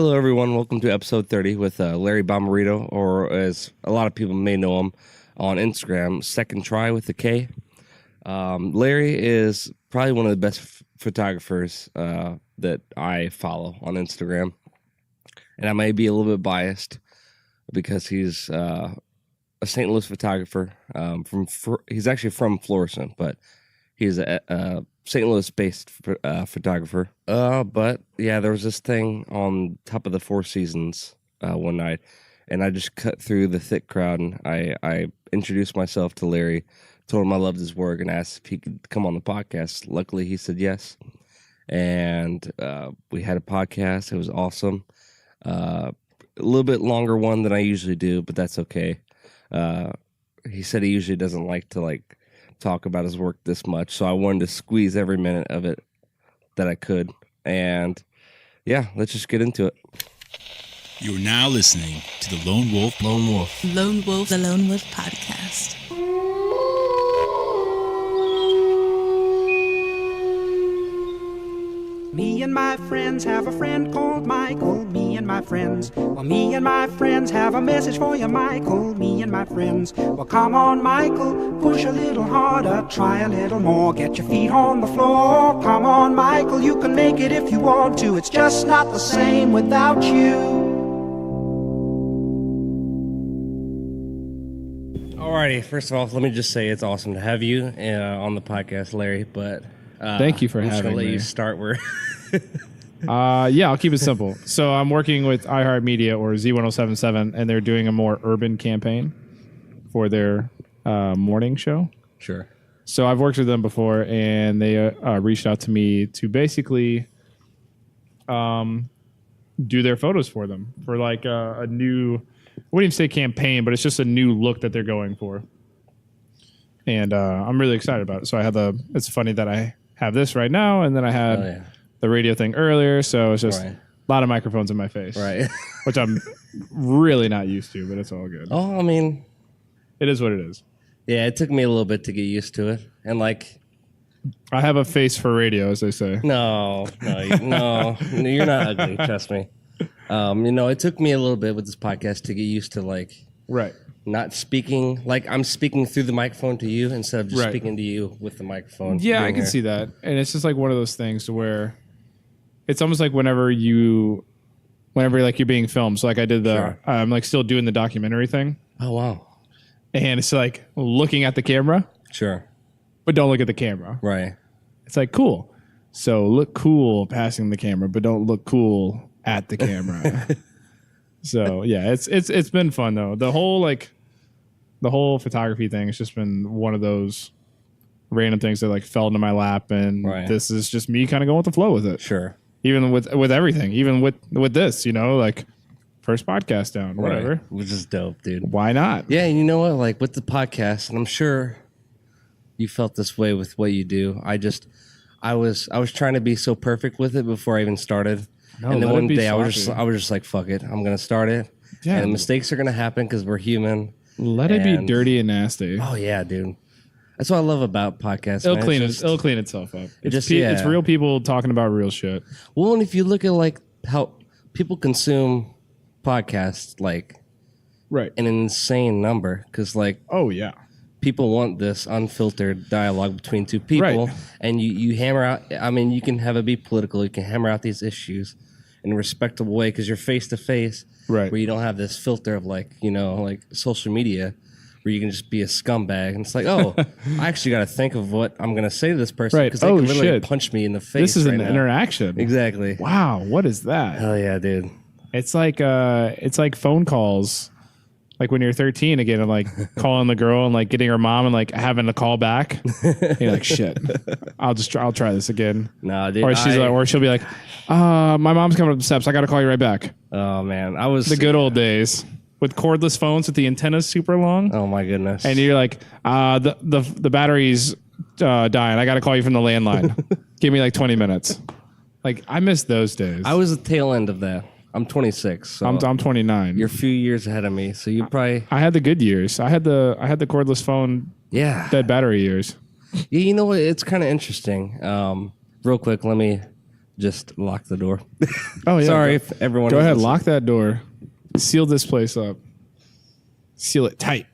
Hello, everyone. Welcome to episode 30 with Larry Bommarito, or as a lot of people may know him on Instagram, Second Try with the K. Larry is probably one of the best photographers that I follow on Instagram. And I may be a little bit biased because he's a St. Louis photographer. He's actually from Florissant, but he's a St. Louis-based photographer. But yeah, there was this thing on top of the Four Seasons one night, and I just cut through the thick crowd, and I introduced myself to Larry, told him I loved his work, and asked if he could come on the podcast. Luckily, he said yes, and we had a podcast. It was awesome. A little bit longer one than I usually do, but that's okay. He said he usually doesn't like to talk about his work this much, so I wanted to squeeze every minute of it that I could. And yeah, let's just get into it. You're now listening to the Lone Wolf the Lone Wolf podcast. Me and my friends have a friend called Michael. Me and my friends. Well, me and my friends have a message for you, Michael. Me and my friends. Well, come on, Michael. Push a little harder. Try a little more. Get your feet on the floor. Come on, Michael. You can make it if you want to. It's just not the same without you. Alrighty, first of all, let me just say it's awesome to have you on the podcast, Larry. But thank you for I'm having just gonna let me. you start where. Yeah, I'll keep it simple. So I'm working with iHeartMedia or Z1077, and they're doing a more urban campaign for their morning show. Sure. So I've worked with them before, and they reached out to me to basically do their photos for them for like a new, I wouldn't even say campaign, but it's just a new look that they're going for. And I'm really excited about it. So I had it's funny that I have this right now, and then I had the radio thing earlier. So it's just a lot of microphones in my face. Right. Which I'm really not used to, but it's all good. Oh, I mean, it is what it is. Yeah, it took me a little bit to get used to it. And I have a face for radio, as they say. No, you're not ugly. Trust me. It took me a little bit with this podcast to get used to right. Not speaking I'm speaking through the microphone to you instead of just speaking to you with the microphone. Yeah, I can see that. And it's just like one of those things to where it's almost like whenever you're being filmed. So like I did I'm still doing the documentary thing. Oh, wow. And it's like looking at the camera. Sure. But don't look at the camera. Right. It's like, cool. So look cool passing the camera, but don't look cool at the camera. So yeah, it's been fun though. The whole photography thing has just been one of those random things that fell into my lap, and this is just me kind of going with the flow with it. Sure. Even with everything, even with this, first podcast down, whatever. Right. Which is dope, dude. Why not? Yeah, and you know what? With the podcast, and I'm sure you felt this way with what you do. I was trying to be so perfect with it before I even started. No, and then one day I was just like, fuck it, I'm gonna start it. Yeah. And mistakes are gonna happen because we're human. Let it be dirty and nasty. Oh yeah, dude. That's what I love about podcasts. It'll clean itself up. It's real people talking about real shit. Well, and if you look at how people consume podcasts, an insane number, because oh yeah, people want this unfiltered dialogue between two people, and you hammer out. I mean, you can have it be political. You can hammer out these issues in a respectable way because you're face to face, right? Where you don't have this filter of social media, where you can just be a scumbag, and it's like, oh, I actually got to think of what I'm gonna say to this person because they can literally punch me in the face. This is an interaction. Exactly. Wow, what is that? Hell yeah, dude. It's like phone calls. Like when you're 13 again, and calling the girl and getting her mom and having to call back. You're like, shit, I'll try this again. Nah, dude. Or she'll be like, my mom's coming up the steps. I got to call you right back. Oh man, the good old days with cordless phones with the antennas super long. Oh my goodness. And you're like, the battery's dying. I got to call you from the landline. Give me 20 minutes. I miss those days. I was the tail end of that. I'm 26. So I'm 29. You're a few years ahead of me, so you probably. I had the good years. I had the cordless phone. Yeah. Dead battery years. Yeah, you know what? It's kind of interesting. Real quick, let me just lock the door. Oh yeah. Sorry if everyone. Go is ahead, listening. lock that door. Seal this place up. Seal it tight.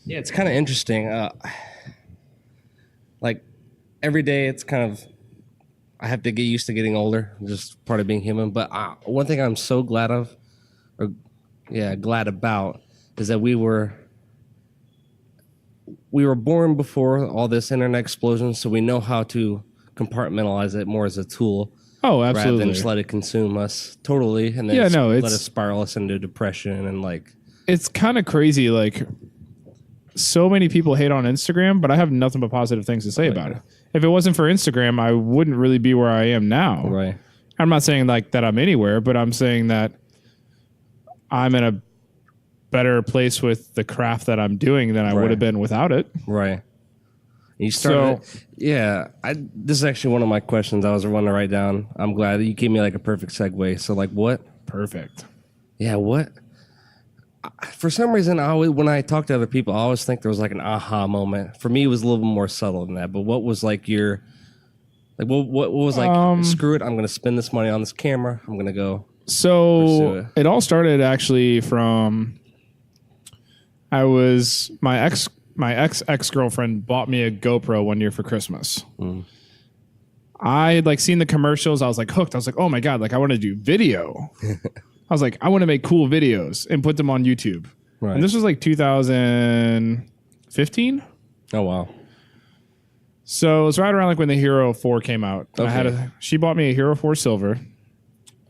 Yeah, it's kind of interesting. Like every day, it's kind of I have to get used to getting older. Just part of being human. But one thing I'm so glad about, is that we were born before all this internet explosion, so we know how to compartmentalize it more as a tool. Oh, Rather absolutely. than just let it consume us totally, and then Yeah, no, let it's- us spiral us into depression and like. It's kind of crazy. Like, so many people hate on Instagram, but I have nothing but positive things to say about it. If it wasn't for Instagram, I wouldn't really be where I am now. Right. I'm not saying like that I'm anywhere, but I'm saying that I'm in a better place with the craft that I'm doing than I would have been without it. Right. You started. This is actually one of my questions I was wanting to write down. I'm glad that you gave me like a perfect segue. So like, what? Perfect. Yeah, what? For some reason, when I talk to other people, I always think there was like an aha moment. For me, it was a little bit more subtle than that. But what was like your, like what was like? Screw it! I'm going to spend this money on this camera. I'm going to go. So Pursue it all started actually from my ex-girlfriend bought me a GoPro one year for Christmas. I had like seen the commercials. I was like hooked. I was like, oh my God, like I want to do video. I was like, I want to make cool videos and put them on YouTube. Right. And this was like 2015. Oh wow. So it was right around like when the Hero 4 came out. Okay. She bought me a Hero 4 Silver.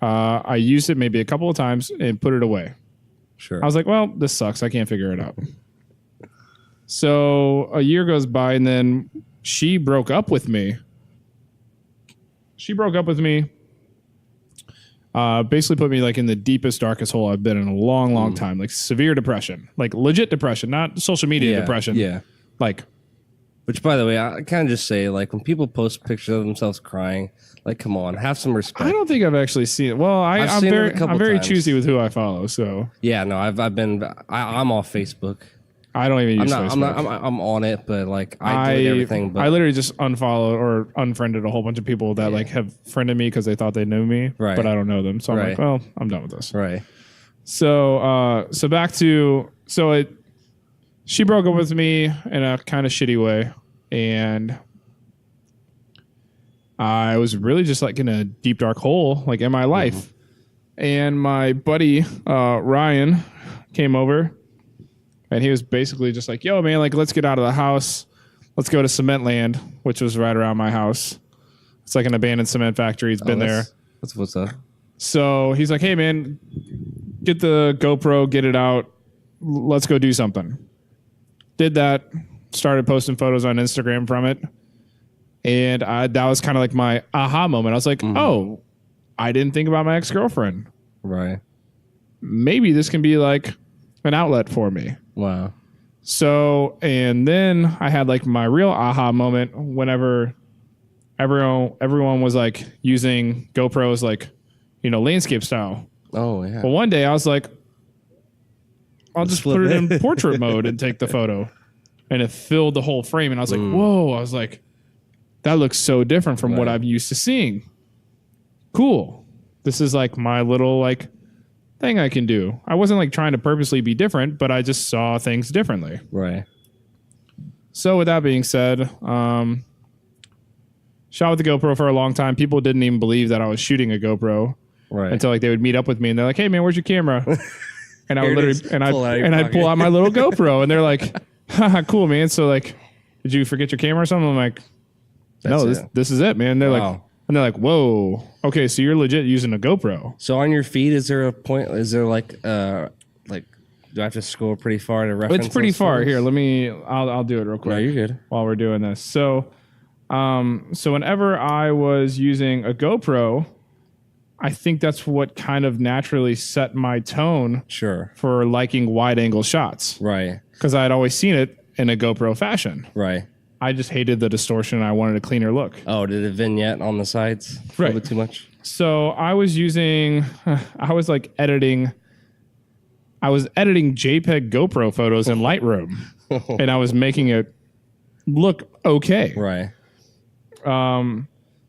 I used it maybe a couple of times and put it away. Sure. I was like, well, this sucks. I can't figure it out. So a year goes by, and then she broke up with me. Basically put me like in the deepest, darkest hole I've been in a long, long time. Like severe depression, like legit depression, not social media depression. Yeah. Like, Which, by the way, I kind of just say, like, when people post pictures of themselves crying, like, come on, have some respect. I don't think I've actually seen it. Well, I'm seen it a couple very times. choosy with who I follow. So Yeah, no, I'm off Facebook. I don't even use Facebook. I'm on it, but like I delete everything. But I literally just unfollowed or unfriended a whole bunch of people that like have friended me because they thought they knew me, Right. but I don't know them. So I'm Right. like, well, I'm done with this. right, So she broke up with me in a kind of shitty way, and I was really just like in a deep dark hole like in my life. And my buddy Ryan came over. And he was basically just like, yo, man, like, let's get out of the house. Let's go to Cement Land, which was right around my house. It's like an abandoned cement factory. He's been there. That's what's up. So he's like, hey, man, get the GoPro, get it out. Let's go do something. Did that. Started posting photos on Instagram from it. And that was kind of like my aha moment. I was like, oh, I didn't think about my ex-girlfriend. Right. Maybe this can be like an outlet for me. Wow. So, and then I had like my real aha moment whenever everyone was like using GoPros, like, you know, landscape style. Oh yeah. Well, one day I was like, I'll just flip put it it. in portrait mode and take the photo. And it filled the whole frame. And I was like, whoa, I was like, that looks so different from what Right. I'm used to seeing. Cool. This is like my little like thing I can do. I wasn't like trying to purposely be different, but I just saw things differently. Right. So with that being said, shot with the GoPro for a long time. People didn't even believe that I was shooting a GoPro Right. until like they would meet up with me and they're like, "Hey man, where's your camera?" And I Here would it literally is. and Pull it out of your I'd pull pocket. out my little GoPro and they're like, "Haha, cool man." So like, did you forget your camera or something? I'm like, no, That's it. this is it, man. They're like, Wow. and they're like, whoa, okay, so you're legit using a GoPro. So on your feed, is there a point? Is there like do I have to scroll pretty far to reference? It's pretty those far. photos? Here, I'll do it real quick. No, you're good. While we're doing this. So whenever I was using a GoPro, I think that's what kind of naturally set my tone Sure. for liking wide angle shots Right. because I had always seen it in a GoPro fashion. Right. I just hated the distortion. I wanted a cleaner look. Oh, did it vignette on the sides? A Right. little bit too much. So I was editing JPEG GoPro photos in Lightroom and I was making it look okay. Right.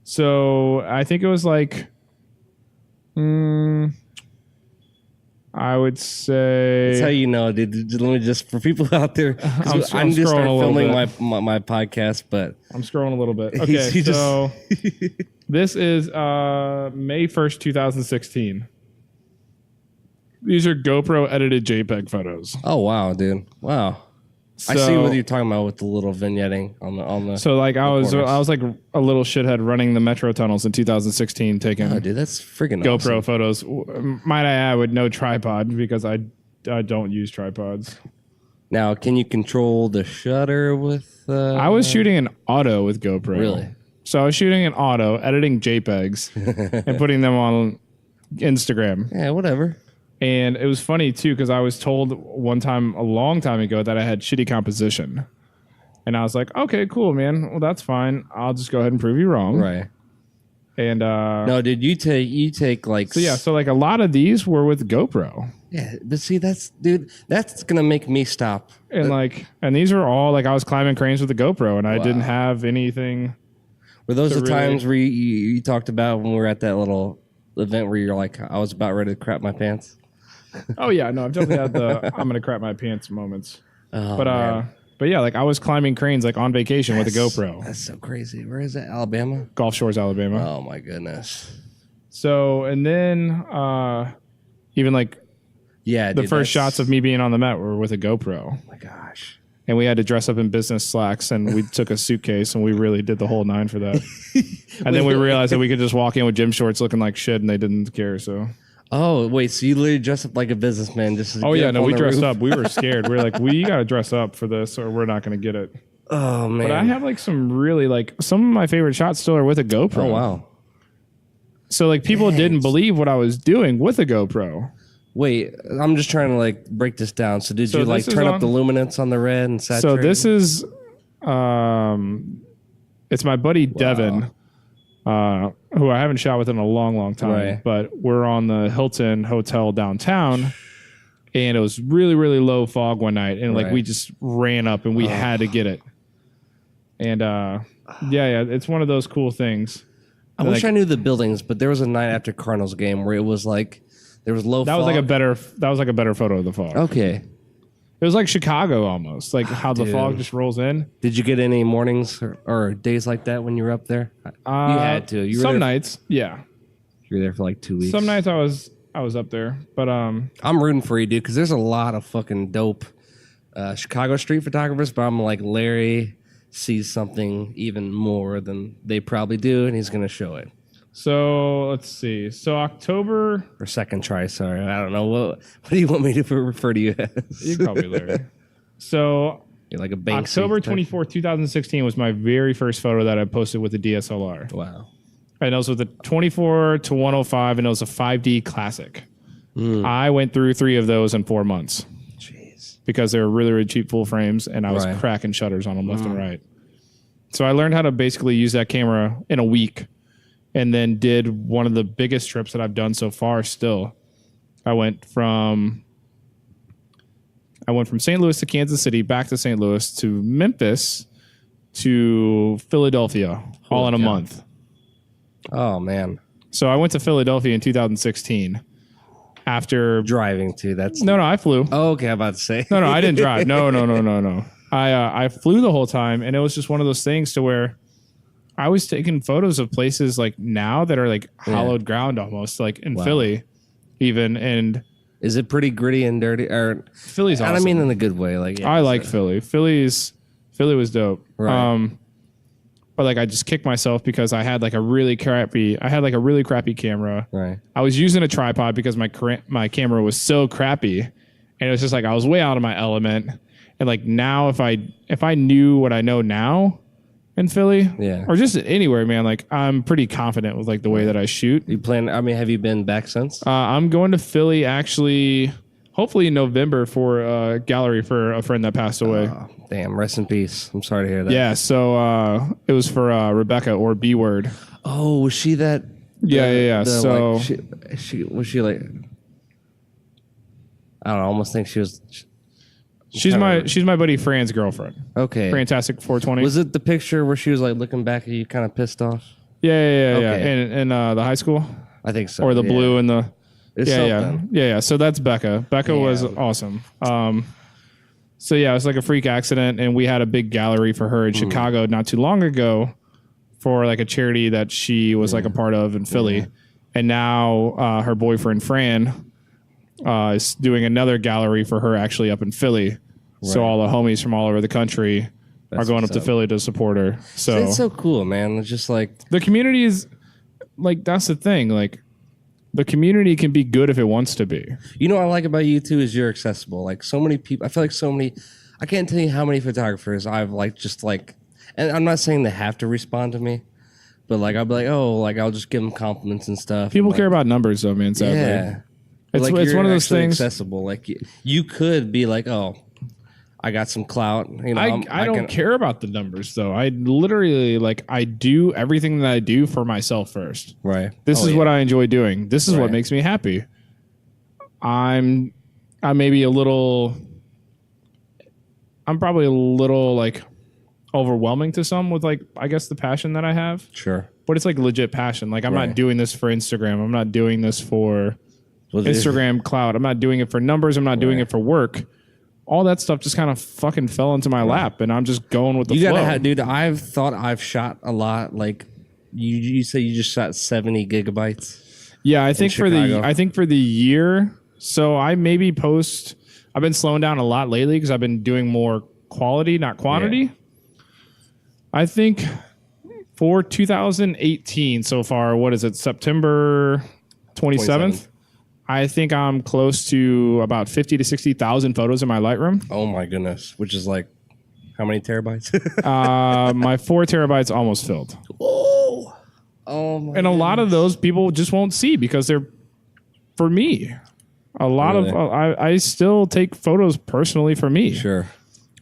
So I think it was like, I would say. That's how you know, dude. Let me just, for people out there, 'cause I'm I'm just start scrolling a little filming my podcast, but I'm scrolling a little bit. Okay, He just- so this is May 1st, 2016. These are GoPro edited JPEG photos. oh wow, dude, wow. I see what you're talking about with the little vignetting on the. So like I was corners. like a little shithead running the metro tunnels in 2016 taking Oh, dude, that's freaking GoPro awesome. photos. Might I add with no tripod because I don't use tripods. Now, can you control the shutter with? I was shooting an auto with GoPro. Really? So I was shooting an auto, editing JPEGs and putting them on Instagram. Yeah, whatever. And it was funny too because I was told one time a long time ago that I had shitty composition. And I was like, okay, cool, man. Well, that's fine. I'll just go ahead and prove you wrong. Right. And No, dude, you take like. so like a lot of these were with GoPro. Yeah, but see, that's gonna make me stop. And these are all like I was climbing cranes with the GoPro and I Wow. didn't have anything. Were those So the really- times where you talked about when we were at that little event where you're like, I was about ready to crap my pants? Oh yeah, no, I've definitely had the I'm gonna crap my pants moments. Oh, But man. but yeah, like I was climbing cranes like on vacation with a GoPro. That's so crazy. Where is that? Alabama? Gulf Shores, Alabama. Oh my goodness. So and then even like Yeah, the dude, first that's- shots of me being on the Met were with a GoPro. Oh my gosh. And we had to dress up in business slacks and we took a suitcase and we really did the whole nine for that. And then we realized that we could just walk in with gym shorts looking like shit and they didn't care. So Oh wait, so you literally dressed up like a businessman just to oh get yeah, up no, on we the dressed roof? up. We were scared. We were like, we gotta dress up for this or we're not gonna get it. Oh man. But I have like some really like some of my favorite shots still are with a GoPro. Oh wow. So like people didn't believe what I was doing with a GoPro. Wait, I'm just trying to like break this down. So did So you like this is turn up on- the luminance on the red and saturate? So this is it's my buddy Devin, who I haven't shot with in a long time. Right. But we're on the Hilton Hotel downtown and it was really, really low fog one night and like Right. we just ran up and we had to get it. And yeah, it's one of those cool things. I wish I knew the buildings, but there was a night after Cardinals game where it was like there was low That fog. was like a better photo of the fog. Okay. It was like Chicago almost, like how the Dude. fog just rolls in. Did you get any mornings or days like that when you were up there? You had to. You were Some there, nights, yeah. You were there for like 2 weeks. Some nights I was up there, but I'm rooting for you, dude, because there's a lot of fucking dope Chicago street photographers, but I'm like, Larry sees something even more than they probably do, and he's going to show it. so let's see. So October, Or second try, sorry. I don't know. What do you want me to refer to you as? you probably Larry. So You're like a Banksy October type. 24th, 2016 was my very first photo that I posted with a DSLR. Wow. And it was with a 24 to 105, and it was a 5D classic. Hmm. I went through 3 of those in 4 months. Jeez. Because they were really, really cheap full frames and I was Right. cracking shutters on them left and right. So I learned how to basically use that camera in a week and then did one of the biggest trips that I've done so far still. I went from St. Louis to Kansas City, back to St. Louis to Memphis to Philadelphia all in a cow. month. Oh, man. So I went to Philadelphia in 2016 after Driving, too. That's. No, I flew. Oh, okay. I'm about to say. No, I didn't drive. No. I flew the whole time, and it was just one of those things to where I was taking photos of places like now that are like hallowed ground almost, like in Philly, even. And Is it pretty gritty and dirty? Or Philly's awesome. I mean, in a good way. Like yeah, I like Philly. Philly was dope. Right. But like I just kicked myself because I had like a really crappy camera. Right. I was using a tripod because my camera was so crappy, and it was just like I was way out of my element. And like now, if I knew what I know now in Philly, Yeah. or just anywhere, man, like I'm pretty confident with like the way that I shoot. You plan? I mean, have you been back since? I'm going to Philly actually, hopefully in November for a gallery for a friend that passed away. Oh, damn. Rest in peace. I'm sorry to hear that. Yeah, so it was for Rebecca or B Word. Oh, was she that? Yeah. the, So like, she was she like? I don't know. I almost think she was. She's my buddy Fran's girlfriend. Okay. Fantastic 420. Was it the picture where she was like looking back at you, kind of pissed off? Yeah. Okay. In the high school, I think so. or the blue and the. It's something. Yeah. So that's Becca. Becca was awesome. So yeah, it was like a freak accident, and we had a big gallery for her in Chicago not too long ago, for like a charity that she was like a part of in Philly, and now her boyfriend Fran is doing another gallery for her actually up in Philly. Right. So all the homies from all over the country are going up to Philly to support her. So it's so cool, man. It's just like the community is like, that's the thing. Like the community can be good if it wants to be. You know what I like about you too is you're accessible. Like so many people, I feel like so many. I can't tell you how many photographers I've and I'm not saying they have to respond to me, but like I'll be like, oh, like I'll just give them compliments and stuff. People and care about numbers though, man. Sadly. Yeah. It's like one of those things. Accessible, like you could be like, oh, I got some clout. You know, I don't care about the numbers though. I literally I do everything that I do for myself first. Right. This is what I enjoy doing. This is what makes me happy. I'm probably a little like overwhelming to some with like I guess the passion that I have. Sure. But it's like legit passion. Like I'm not doing this for Instagram. I'm not doing this for Instagram clout. I'm not doing it for numbers. I'm not doing it for work. All that stuff just kind of fucking fell into my lap, and I'm just going with the flow. Dude, I've thought I've shot a lot. Like you say you just shot 70 gigabytes. Yeah, I think for the year. So I maybe I've been slowing down a lot lately because I've been doing more quality, not quantity. Yeah. I think for 2018 so far, what is it? September 27th. I think I'm close to about 50 to 60,000 photos in my Lightroom. Oh my goodness. Which is like, how many terabytes? My 4 terabytes almost filled. Oh my And a lot of those people just won't see because they're for me. A lot of, I still take photos personally for me. Sure.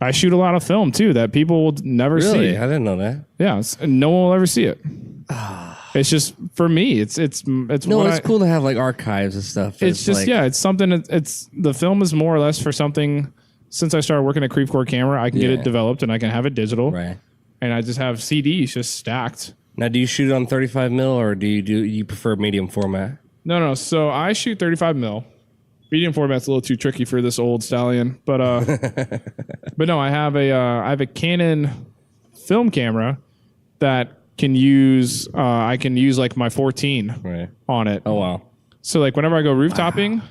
I shoot a lot of film too that people will never see. Really? I didn't know that. Yeah. No one will ever see it. It's just for me. It's cool to have like archives and stuff. It's just it's something. It's the film is more or less for something. Since I started working at Creep Core Camera, I can get it developed and I can have it digital. Right. And I just have CDs just stacked. Now, do you shoot on 35 mil or do you prefer medium format? No. So I shoot 35 mil. Medium format's a little too tricky for this old stallion, but but no, I have a Canon film camera that can use I can use like my 14 on it. Oh wow. So like whenever I go rooftoping,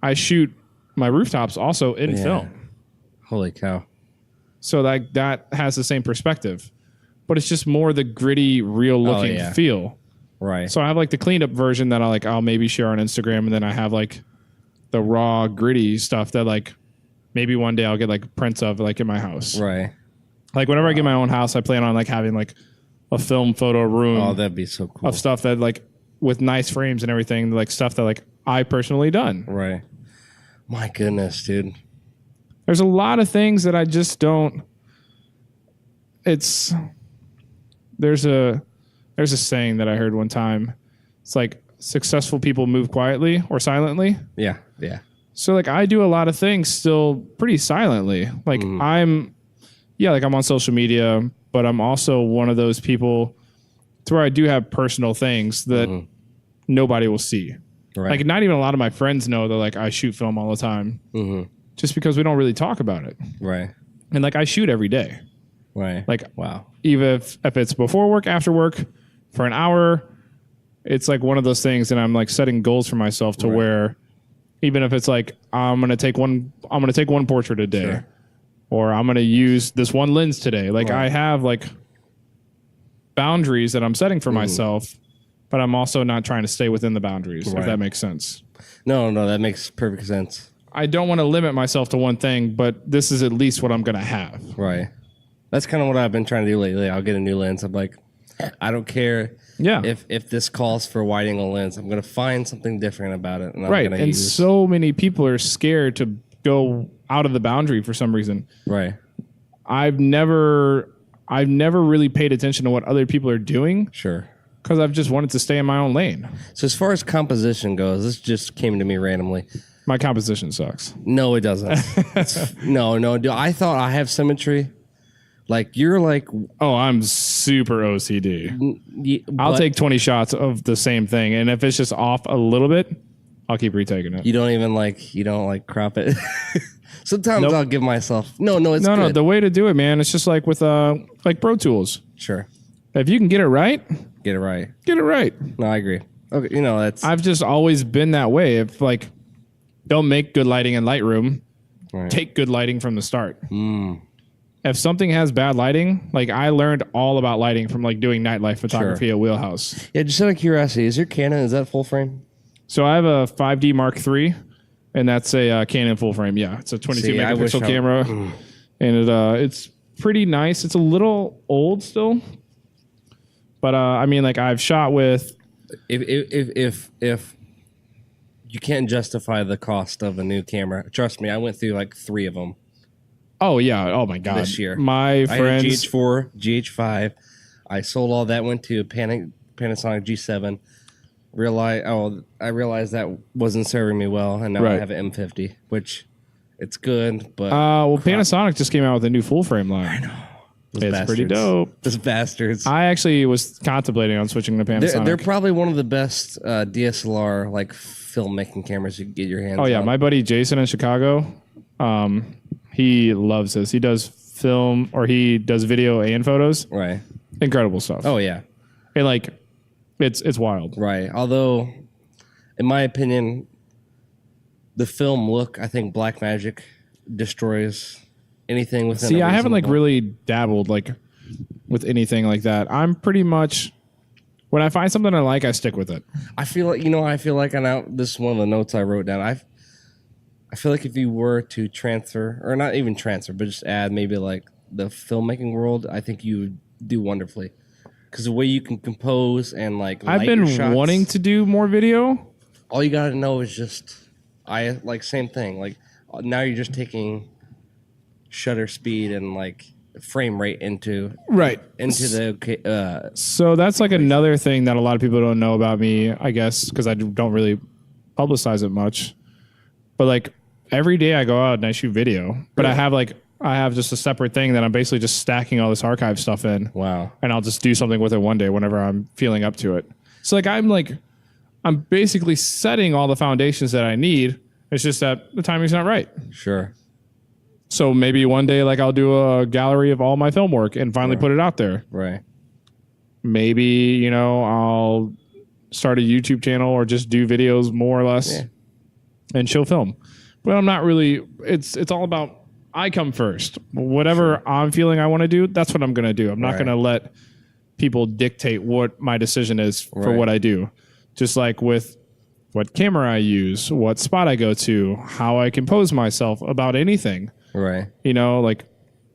I shoot my rooftops also in film. Holy cow. So that has the same perspective. But it's just more the gritty, real looking feel. Right. So I have like the cleaned up version that I'll maybe share on Instagram, and then I have like the raw gritty stuff that like maybe one day I'll get like prints of like in my house. Right. Like whenever I get my own house, I plan on like having like a film photo room. Oh, that'd be so cool. Of stuff that like with nice frames and everything, like stuff that like I personally done. Right. My goodness, dude. There's a lot of things that I just don't. There's a saying that I heard one time. It's like successful people move quietly or silently. Yeah. So like I do a lot of things still pretty silently. Like I'm on social media, but I'm also one of those people to where I do have personal things that nobody will see. Right. Like not even a lot of my friends know that like I shoot film all the time, just because we don't really talk about it. Right. And like I shoot every day. Right. Like wow. Even if it's before work, after work, for an hour, it's like one of those things, and I'm like setting goals for myself to where, even if it's like I'm gonna take one portrait a day, or I'm gonna use this one lens today. Like I have like boundaries that I'm setting for myself, but I'm also not trying to stay within the boundaries. If that makes sense. No, that makes perfect sense. I don't want to limit myself to one thing, but this is at least what I'm gonna have. Right. That's kind of what I've been trying to do lately. I'll get a new lens. I'm like, I don't care if this calls for a wide angle lens. I'm going to find something different about it. And I'm gonna use. So many people are scared to go out of the boundary for some reason. Right. I've never really paid attention to what other people are doing. Sure. Because I've just wanted to stay in my own lane. So as far as composition goes, this just came to me randomly. My composition sucks. No, it doesn't. No. Dude, I thought I have symmetry. Like you're like, Oh, I'm super OCD. I'll but take 20 shots of the same thing, and if it's just off a little bit, I'll keep retaking it. you don't like crop it. Sometimes Nope. I'll give myself no. It's No, good. the way to do it, man, it's just like with like Pro Tools. Sure, If you can get it right, get it right. get it right. No, I agree. Okay, that's I've just always been that way. If like, don't make good lighting in Lightroom, right. take good lighting from the start. If something has bad lighting, like I learned all about lighting from like doing nightlife photography at Wheelhouse. Yeah, just out of curiosity, is your Canon, is that full frame? So I have a 5D Mark III, and that's a Canon full frame. Yeah, it's a 22 See, I wish megapixel camera, and it's pretty nice. It's a little old still, but I mean, like I've shot with. If you can't justify the cost of a new camera, trust me, I went through like 3 of them Oh yeah! Oh my god! this year. My I had a friends. GH4, GH5. I sold all that, went to a Panasonic G7. I realized that wasn't serving me well, and now I Right. have an M50, which it's good, but Well, Panasonic just came out with a new full frame line. I know. those It's pretty bastards. dope. Those bastards. I actually was contemplating on switching to Panasonic. They're probably one of the best DSLR like filmmaking cameras you can get your hands on. Oh yeah, my buddy Jason in Chicago, he loves this. He does film or he does video and photos. Right. Incredible stuff. Oh yeah. And like, it's wild. Right. Although, in my opinion, the film look, I think Blackmagic destroys anything within. See, a I haven't like reasonable- really dabbled like with anything like that. I'm pretty much when I find something I like, I stick with it. I feel like this is one of the notes I wrote down. I feel like if you were to transfer, or not even transfer, but just add maybe like the filmmaking world, I think you would do wonderfully. Because the way you can compose and like I've light been your shots, wanting to do more video. all you gotta know is just same thing. Like now you're just taking shutter speed and like frame rate into Right. the So that's like another thing that a lot of people don't know about me, I guess, because I don't really publicize it much. But like every day I go out and I shoot video, but I have just a separate thing that I'm basically just stacking all this archive stuff in. wow. And I'll just do something with it one day whenever I'm feeling up to it. So I'm basically setting all the foundations that I need. It's just that the timing's not right. Sure. So maybe one day like I'll do a gallery of all my film work and finally put it out there. Right. Maybe, I'll start a YouTube channel or just do videos more or less and show film. But I'm not really, it's all about, I come first. Whatever I'm feeling I want to do, that's what I'm going to do. I'm not Right. going to let people dictate what my decision is for Right. what I do. Just like with what camera I use, what spot I go to, how I compose myself about anything. Right. Like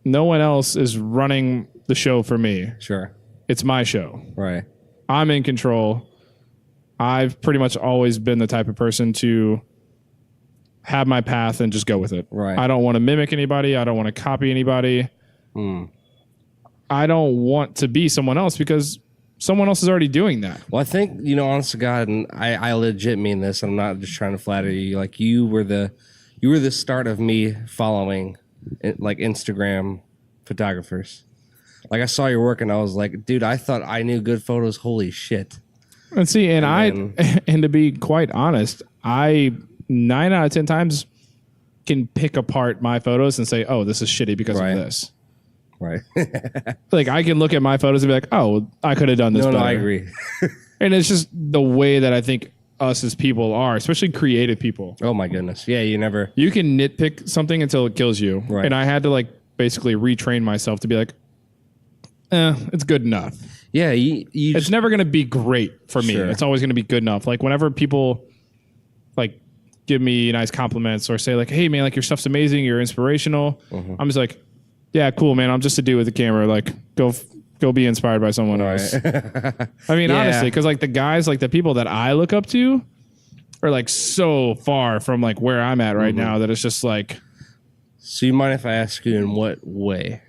no one else is running the show for me. Sure. It's my show. Right. I'm in control. I've pretty much always been the type of person to have my path and just go with it. Right. I don't want to mimic anybody. I don't want to copy anybody. I don't want to be someone else because someone else is already doing that. Well, I think, honest to God, and I legit mean this. I'm not just trying to flatter you. Like you were the start of me following like Instagram photographers. Like I saw your work and I was like, dude, I thought I knew good photos. Holy shit. And see, and then- and to be quite honest, I 9 out of 10 times can pick apart my photos and say, oh, this is shitty because Right. of this. Right. Like I can look at my photos and be like, oh, I could have done this No, better. I agree. And it's just the way that I think us as people are, especially creative people. Oh my goodness. Yeah, you never. You can nitpick something until it kills you. Right. And I had to like basically retrain myself to be like, it's good enough. Yeah, you It's never going to be great for me. Sure. It's always going to be good enough. Like whenever people like give me nice compliments or say like, hey man, like your stuff's amazing. You're inspirational. I'm just like, yeah, cool, man. I'm just a dude with a camera. Like go be inspired by someone else. I mean, Yeah. honestly, because like the guys, like the people that I look up to are like so far from like where I'm at right now that it's just like, So you mind if I ask you in what way?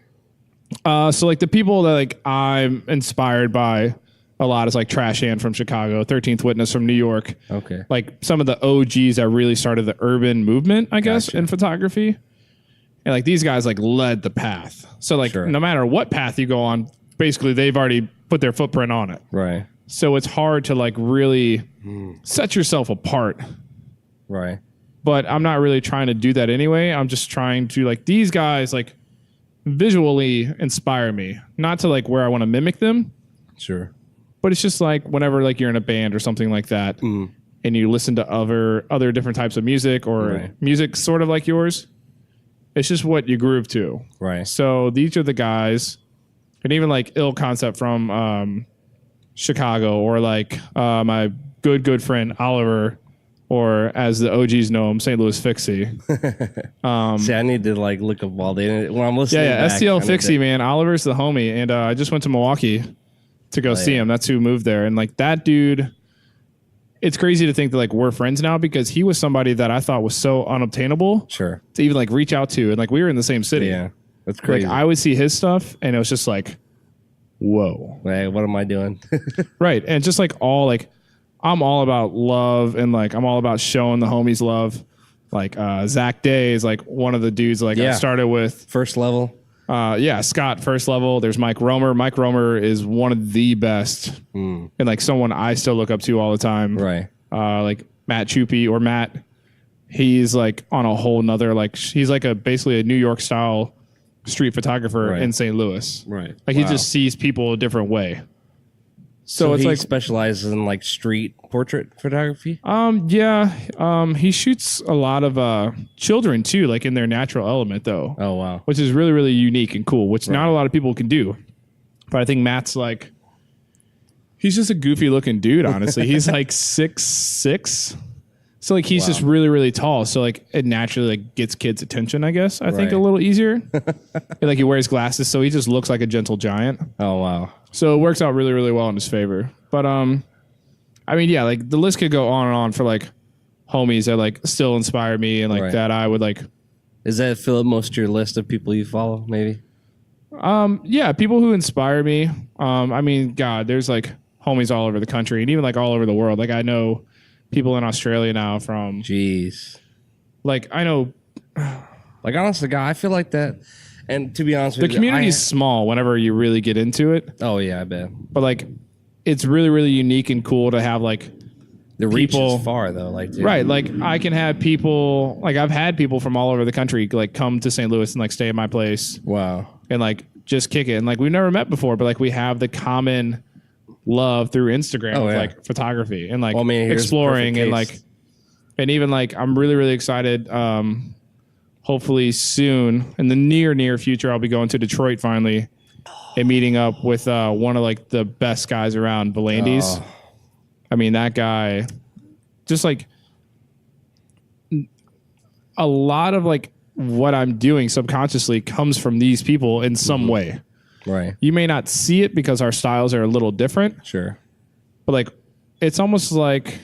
so like the people that like I'm inspired by a lot is like Trash Hand from Chicago, 13th Witness from New York. Okay. Like some of the OGs that really started the urban movement, I guess, in photography. And like these guys like led the path. So like no matter what path you go on, basically they've already put their footprint on it. Right. So it's hard to like really set yourself apart. Right. But I'm not really trying to do that anyway. I'm just trying to like these guys like visually inspire me, not to like where I want to mimic them. Sure. But it's just like whenever like you're in a band or something like that and you listen to other different types of music or music sort of like yours, it's just what you groove to. Right. So these are the guys, and even like Ill Concept from Chicago, or like my good friend Oliver, or as the OGs know him, St. Louis Fixie. See, I need to like look up all the when I'm listening. Yeah, back, STL Fixie, man. Oliver's the homie, and I just went to Milwaukee to go see him. That's who moved there, and like that dude. It's crazy to think that like we're friends now, because he was somebody that I thought was so unobtainable. Sure. To even like reach out to, and like we were in the same city. Yeah, that's crazy. Like I would see his stuff, and it was just like, whoa. Hey, what am I doing? Right, and just like all like. I'm all about love, and like I'm all about showing the homies love. Like Zach Day is like one of the dudes like I started with. First Level. Scott, First Level. There's Mike Romer. Mike Romer is one of the best, and like someone I still look up to all the time. Right. Like Matt Chupi or Matt. He's like on a whole nother like he's like basically a New York style street photographer in St. Louis. Right. Like he just sees people a different way. So it's he like specializes in like street portrait photography. He shoots a lot of children too, like in their natural element though. Oh wow, which is really really unique and cool, which not a lot of people can do. But I think Matt's like, he's just a goofy looking dude. Honestly, he's like 6'6", so like he's just really really tall. So like it naturally like gets kids' attention. I guess I think a little easier. And, like he wears glasses, so he just looks like a gentle giant. Oh wow. So it works out really, really well in his favor. But I mean, yeah, like the list could go on and on for like homies that like still inspire me and like that I would like. Is that fill up most of your list of people you follow? Maybe. Yeah, people who inspire me. I mean, God, there's like homies all over the country and even like all over the world. Like I know people in Australia now from. Jeez. Like I know. Like honestly, God, I feel like that. And to be honest with you, the community is small whenever you really get into it. Oh yeah, I bet. But like, it's really, really unique and cool to have like the reach is far though. Like dude. Right, like I can have people like I've had people from all over the country like come to St. Louis and like stay at my place. Wow. And like just kick it, and like we've never met before, but like we have the common love through Instagram of like photography and like exploring and like, and even like I'm really, really excited. Hopefully soon, in the near future, I'll be going to Detroit finally and meeting up with one of like the best guys around, Volandis. I mean, that guy, just like a lot of like what I'm doing subconsciously comes from these people in some way. Right. You may not see it because our styles are a little different. Sure. But like, it's almost like,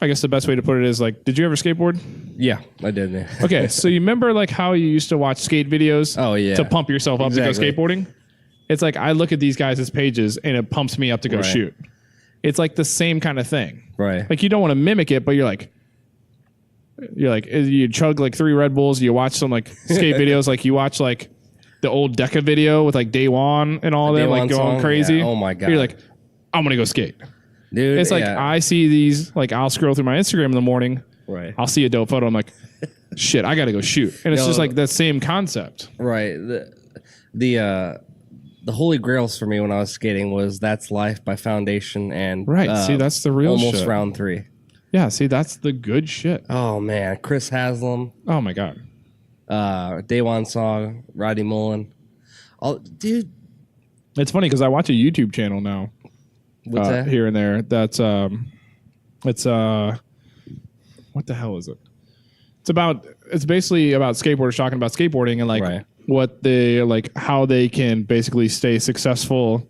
I guess the best way to put it is like, did you ever skateboard? Yeah, I did. Yeah. Okay, so you remember like how you used to watch skate videos? Oh yeah. To pump yourself up to go skateboarding? It's like I look at these guys' pages and it pumps me up to go shoot. It's like the same kind of thing. Right. Like you don't want to mimic it, but you're like you chug like 3 Red Bulls, you watch some like skate videos, like you watch like the old Deca video with like Day One and all them like going crazy. Yeah. Oh my God. You're like, I'm gonna go skate. Dude, it's like I see these, like I'll scroll through my Instagram in the morning. Right. I'll see a dope photo. I'm like, shit, I got to go shoot. And it's just like that same concept. Right. The holy grails for me when I was skating was That's Life by Foundation and see, that's the real Almost shit. Round 3. Yeah, see, that's the good shit. Oh man, Chris Haslam. Oh my God. Day One Song, Roddy Mullen. Dude. It's funny because I watch a YouTube channel now. What's that? Here and there. That's it's what the hell is it? It's basically about skateboarders talking about skateboarding and like what they like, how they can basically stay successful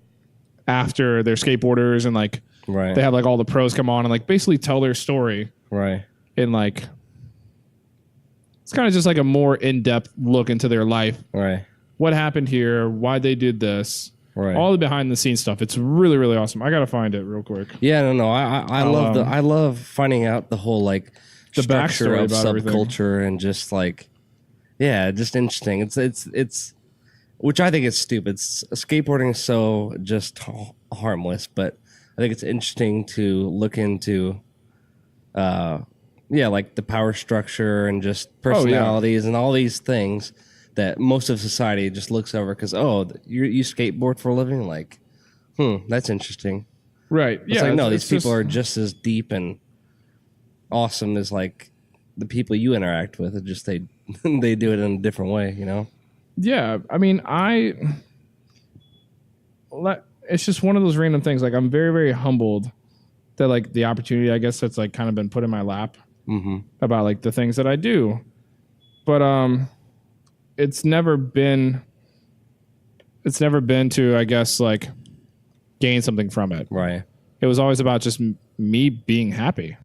after they're skateboarders, and like they have like all the pros come on and like basically tell their story. Right. And like it's kind of just like a more in-depth look into their life. Right. What happened here, why they did this. Right. all the behind the scenes stuff. It's really, really awesome. I gotta find it real quick. Yeah, no. I love finding out the whole like The structure backstory of about everything. subculture and just like, yeah, just interesting. It's which I think is stupid. Skateboarding is so just harmless, but I think it's interesting to look into, like the power structure and just personalities and all these things that most of society just looks over because you skateboard for a living, like, that's interesting. Right. It's like no, these people are just as deep and awesome as like the people you interact with. It's just they do it in a different way, you know. Yeah, I mean, it's just one of those random things. Like, I'm very, very humbled that like the opportunity, I guess, that's like kind of been put in my lap about like the things that I do, but it's never been to, I guess, like gain something from it. Right. It was always about just me being happy.